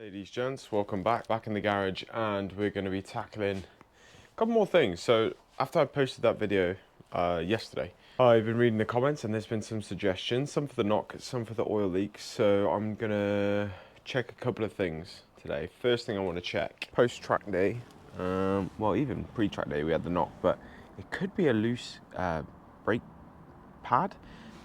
Ladies, gents, welcome back in the garage, and we're going to be tackling a couple more things. So after I posted that video yesterday, I've been reading the comments and there's been some suggestions, some for the knock, some for the oil leaks. So I'm going to check a couple of things today. First thing I want to check, post-track day, well, even pre-track day we had the knock, but it could be a loose brake pad.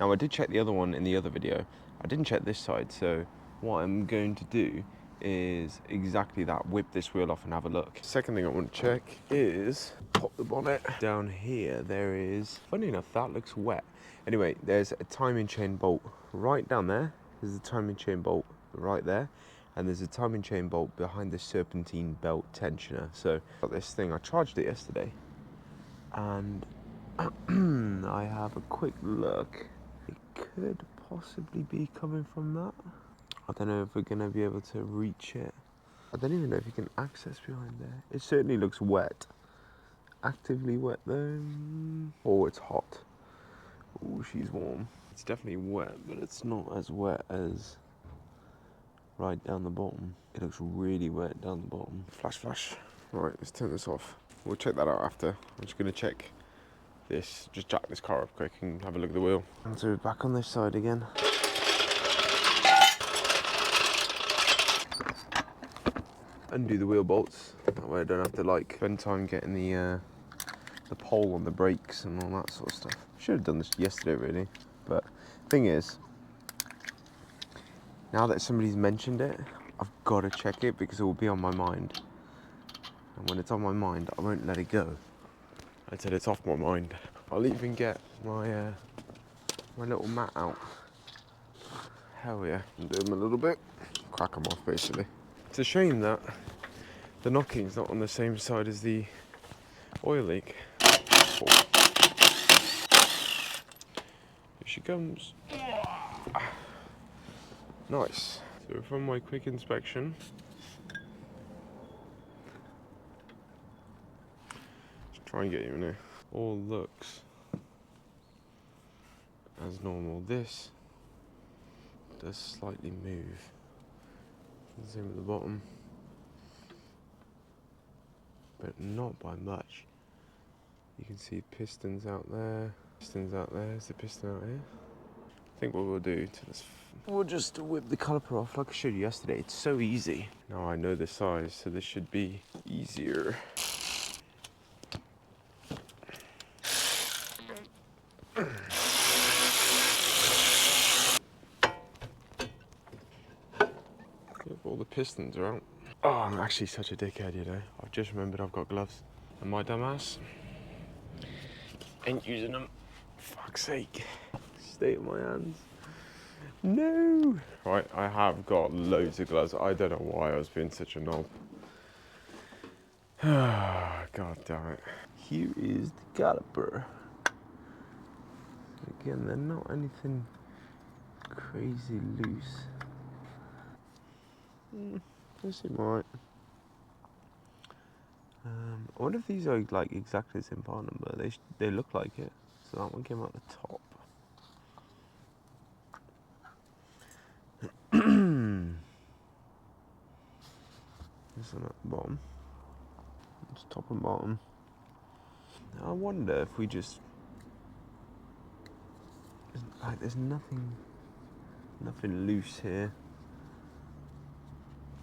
Now I did check the other one in the other video. I didn't check this side, so what I'm going to do is exactly that, whip this wheel off and have a look. Second thing I want to check is pop the bonnet. Down here there is, funny enough, that looks wet. Anyway, there's a timing chain bolt right down there. There's a timing chain bolt right there, and there's a timing chain bolt behind the serpentine belt tensioner. So got this thing, I charged it yesterday, and I have a quick look. It could possibly be coming from that. I don't know if we're going to be able to reach it. I don't even know if you can access behind there. It certainly looks wet. Actively wet though. Oh, it's hot. Oh, she's warm. It's definitely wet, but it's not as wet as right down the bottom. It looks really wet down the bottom. Flash. Right, let's turn this off. We'll check that out after. I'm just going to check this, just jack this car up quick and have a look at the wheel. And so we're back on this side again. Undo the wheel bolts, that way I don't have to like spend time getting the pole on the brakes and all that sort of stuff. Should have done this yesterday really, but thing is, now that somebody's mentioned it, I've got to check it because it will be on my mind. And when it's on my mind, I won't let it go until it's off my mind. I'll even get my my little mat out. Hell yeah, undo them a little bit, crack them off basically. It's a shame that the knocking's not on the same side as the oil leak. Oh. Here she comes. Nice. So from my quick inspection, let's try and get you in here. All looks as normal. This does slightly move. Same at the bottom, but not by much. You can see pistons out there, pistons out there. Is the piston out here? I think what we'll do to this, we'll just whip the caliper off like I showed you yesterday. It's so easy. Now I know the size, so this should be easier. Yep, all the pistons are out. Oh, I'm actually such a dickhead, you know. I've just remembered I've got gloves. And my dumbass ain't using them. Fuck's sake. State of my hands. No! Right, I have got loads of gloves. I don't know why I was being such a knob. God damn it. Here is the caliper. Again, they're not anything crazy loose. They seem alright. I wonder if these are like exactly the same part number. They look like it. So that one came out the top. This one at the bottom. It's top and bottom. I wonder if we just like there's nothing loose here.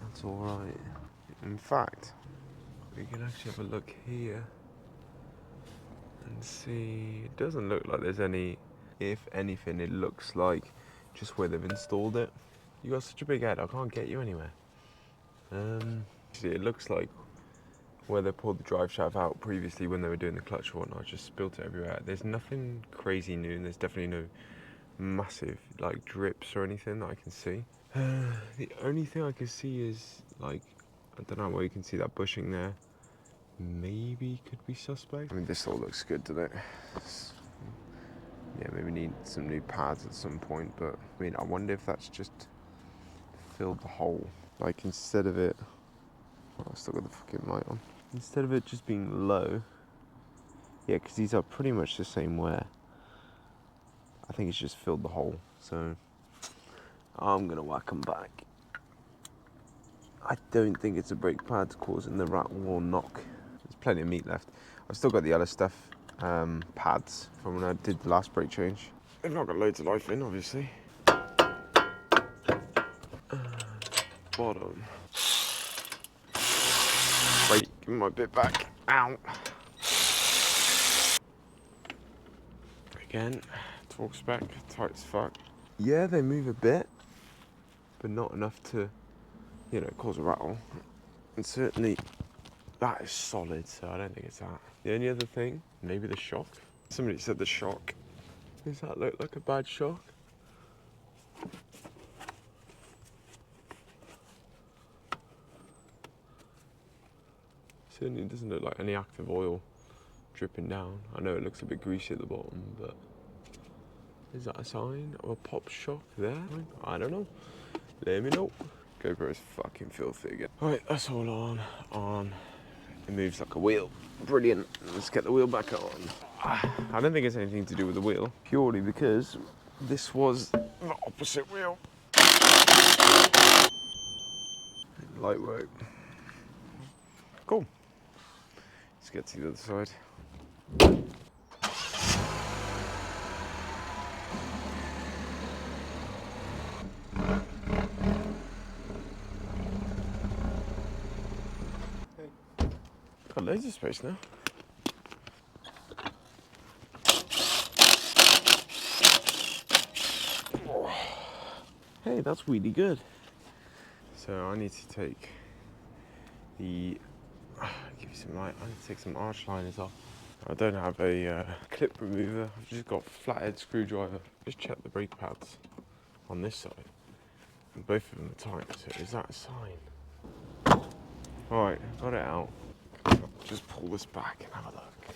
That's all right. In fact, we can actually have a look here and see. It doesn't look like there's any. If anything, it looks like just where they've installed it. You got such a big head, I can't get you anywhere. See, it looks like where they pulled the drive shaft out previously when they were doing the clutch or whatnot, just spilt it everywhere. There's nothing crazy new, and there's definitely no massive like drips or anything that I can see. The only thing I can see is like, I don't know where you can see that bushing there. Maybe could be suspect. I mean, this all looks good, doesn't it? Yeah, maybe need some new pads at some point, but I mean, I wonder if that's just filled the hole. Like instead of it, oh, I still got the fucking light on. Instead of it just being low, yeah, because these are pretty much the same wear. I think it's just filled the hole, so I'm gonna whack them back. I don't think it's the brake pads causing the rattle or knock. There's plenty of meat left. I've still got the other stuff, pads from when I did the last brake change. They've not got loads of life in, obviously. Bottom. Brake, give me my bit back. Ow. Again, torque spec, tight as fuck. Yeah, they move a bit, but not enough to, you know, cause a rattle. And certainly that is solid, so I don't think it's that. The only other thing, maybe the shock. Somebody said the shock. Does that look like a bad shock? Certainly doesn't look like any active oil dripping down. I know it looks a bit greasy at the bottom, but is that a sign of a pop shock there? I don't know. Let me know. GoPro is fucking filthy again. Right, that's all on. It moves like a wheel. Brilliant. Let's get the wheel back on. I don't think it's anything to do with the wheel, purely because this was the opposite wheel. Light work. Cool. Let's get to the other side. Got loads of space now. Hey, that's really good. So I need to take the, give you some light, I need to take some arch liners off. I don't have a clip remover, I've just got a flathead screwdriver. Just check the brake pads on this side. And both of them are tight, so is that a sign? Alright, got it out. Just pull this back and have a look.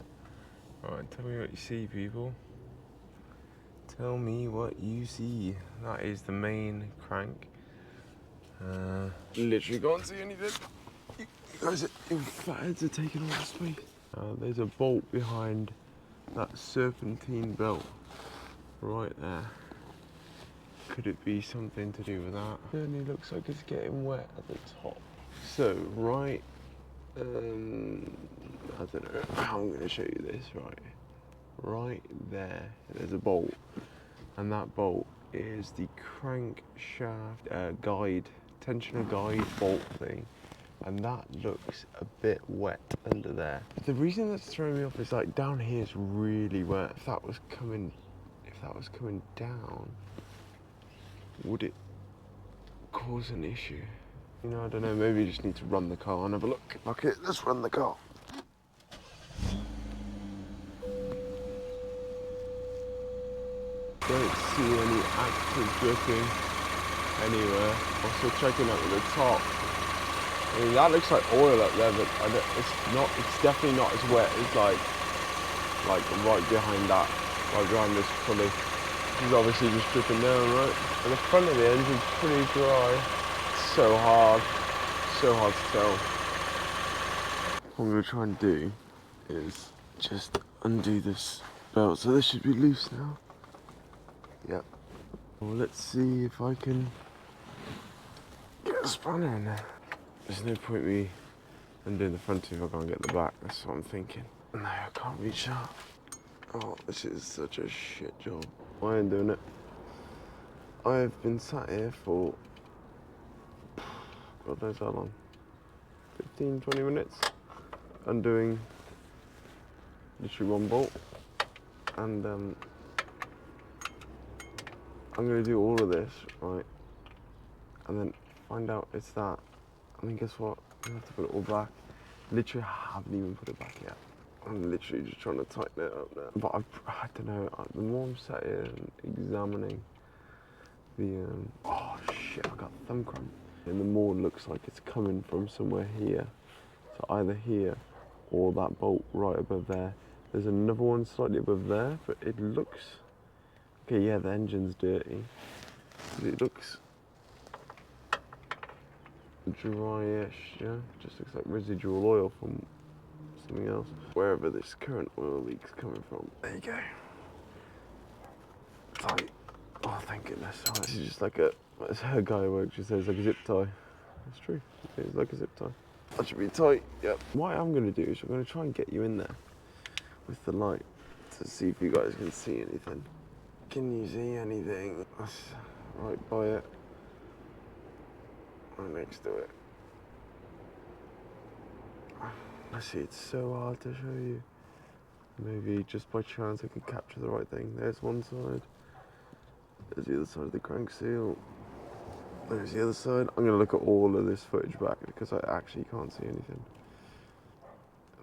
Alright, tell me what you see, people. Tell me what you see. That is the main crank. Literally can't see anything. You guys, your fatheads are taking all the space. There's a bolt behind that serpentine belt right there. Could it be something to do with that? Certainly looks like it's getting wet at the top. So right, I don't know how I'm going to show you this. Right there, there's a bolt, and that bolt is the crankshaft guide, tensioner guide bolt thing, and that looks a bit wet under there. The reason that's throwing me off is like down here is really wet. If that was coming down, would it cause an issue? You know, I don't know, maybe you just need to run the car and have a look. Fuck it, let's run the car. Don't see any active dripping anywhere. Also checking out the top. I mean, that looks like oil up there, but it's definitely not as wet as like right behind that, right behind this pulley. This is obviously just dripping down, right? And the front of the engine's pretty dry. It's so hard to tell. What I'm gonna try and do is just undo this belt. So this should be loose now. Yep. Well, let's see if I can get a spanner in there. There's no point me undoing the front if I can't get the back. That's what I'm thinking. No, I can't reach that. Oh, this is such a shit job. I ain't doing it. I've been sat here for God knows how long. 15, 20 minutes. Undoing literally one bolt. And I'm going to do all of this, right, and then find out it's that, and then guess what, I have to put it all back. Literally haven't even put it back yet. I'm literally just trying to tighten it up now. But I don't know, the more I'm sat here and examining the, oh shit, I got thumb cramp. And the more it looks like it's coming from somewhere here. So either here or that bolt right above there. There's another one slightly above there, but it looks, okay, yeah, the engine's dirty, but it looks dryish, yeah? Just looks like residual oil from something else. Wherever this current oil leak's coming from. There you go. Tight. Oh, thank goodness. Oh, this is just like a guy who works, just says like a zip tie. That's true. It's like a zip tie. That should be tight. Yep. What I'm going to do is I'm going to try and get you in there with the light to see if you guys can see anything. Can you see anything? That's right by it. Right next to it. I see, it's so hard to show you. Maybe just by chance I could capture the right thing. There's one side. There's the other side of the crank seal. There's the other side. I'm going to look at all of this footage back because I actually can't see anything.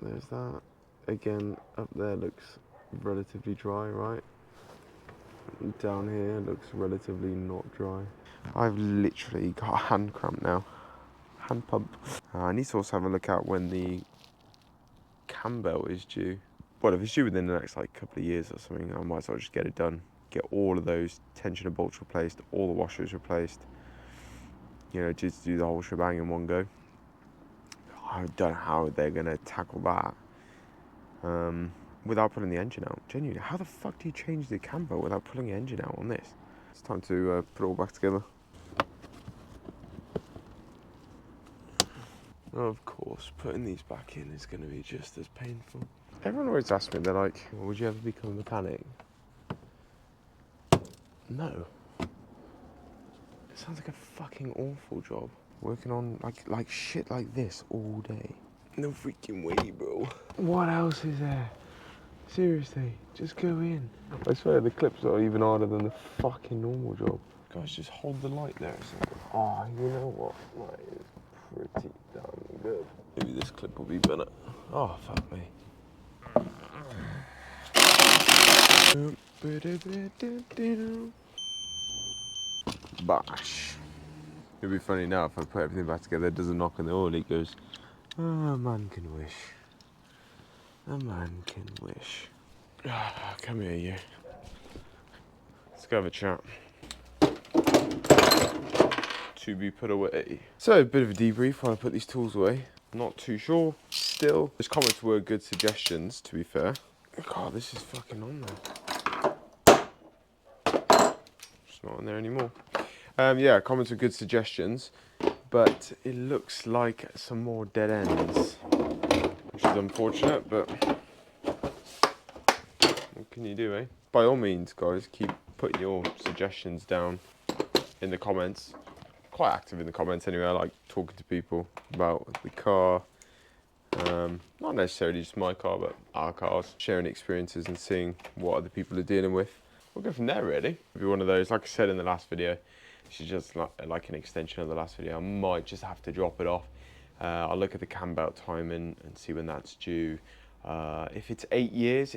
There's that. Again, up there looks relatively dry, right? Down here looks relatively not dry. I've literally got a hand cramp now. Hand pump. I need to also have a look at when the cam belt is due. Well, if it's due within the next like couple of years or something, I might as well just get it done. Get all of those tensioner bolts replaced, all the washers replaced. You know, just do the whole shebang in one go. I don't know how they're gonna tackle that without pulling the engine out. Genuinely, how the fuck do you change the cam belt without pulling the engine out on this? It's time to put it all back together. Of course, putting these back in is going to be just as painful. Everyone always asks me, they're like, well, would you ever become a mechanic? No. It sounds like a fucking awful job. Working on like shit like this all day. No freaking way, bro. What else is there? Seriously, just go in. I swear the clips are even harder than the fucking normal job. Guys, just hold the light there a second. Oh, you know what? That is pretty damn good. Maybe this clip will be better. Oh, fuck me. Bash. It'd be funny now if I put everything back together, it doesn't knock on the oil, it goes, oh, a man can wish. A man can wish. Come here, you. Let's go have a chat. To be put away. So, a bit of a debrief while I put these tools away. Not too sure. Still, those comments were good suggestions, to be fair. God, this is fucking on there. It's not on there anymore. Yeah, comments were good suggestions, but it looks like some more dead ends, which is unfortunate, but what can you do, eh? By all means, guys, keep putting your suggestions down in the comments. Quite active in the comments anyway. I like talking to people about the car. Not necessarily just my car, but our cars. Sharing experiences and seeing what other people are dealing with. We'll go from there, really. It'll be one of those, like I said in the last video, this is just like an extension of the last video. I might just have to drop it off. I'll look at the cam belt timing and see when that's due. If it's 8 years,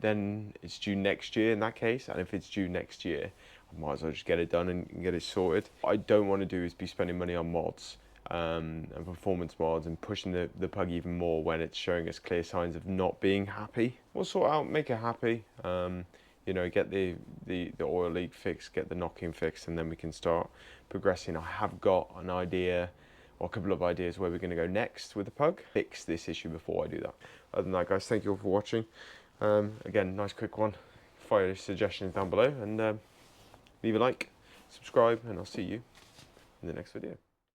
then it's due next year in that case. And if it's due next year, I might as well just get it done and get it sorted. What I don't want to do is be spending money on mods and performance mods and pushing the pug even more when it's showing us clear signs of not being happy. We'll sort out, make it happy. You know, get the oil leak fixed, get the knocking fixed, and then we can start progressing. I have got an idea, or a couple of ideas where we're going to go next with the pug. Fix this issue before I do that. Other than that, guys, thank you all for watching. Again, nice quick one. Fire your suggestions down below and leave a like, subscribe, and I'll see you in the next video.